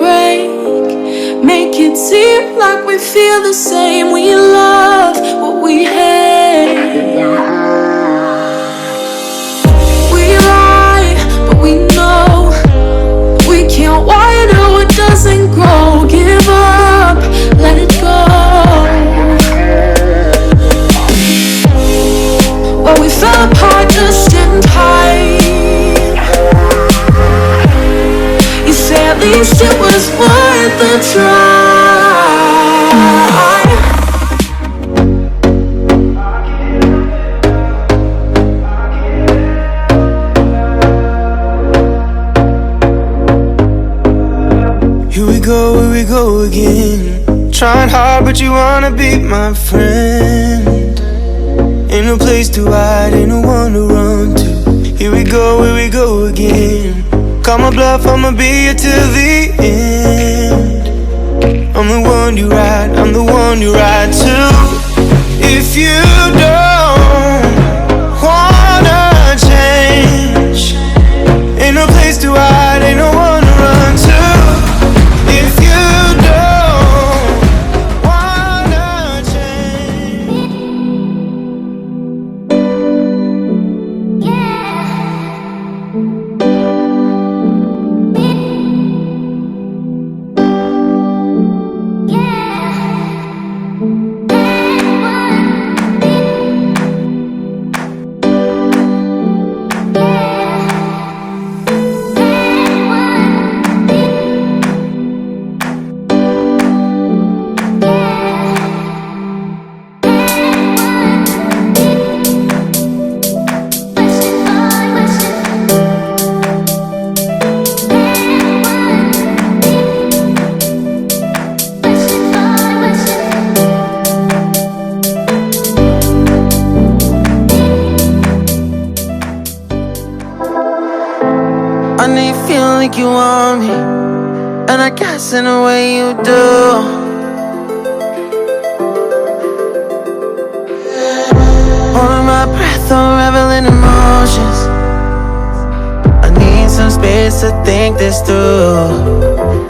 break. Make it seem like we feel the same. We love what we hate. We lie, but we know we can't water what doesn't grow. Give up, let it go. Well, we fell apart just in time. You say at least it was worth the try. Here we go again. Trying hard, but you wanna be my friend. Ain't no place to hide, ain't no one to run to. Here we go again. Call my bluff, I'ma be here till the end. I'm the one you ride, I'm the one you ride to. If you don't wanna change, ain't no place to hide, ain't no one to run to. If you don't wanna change. I know you feel like you want me, and I guess in a way you do. Holding my breath, unraveling emotions. I need some space to think this through.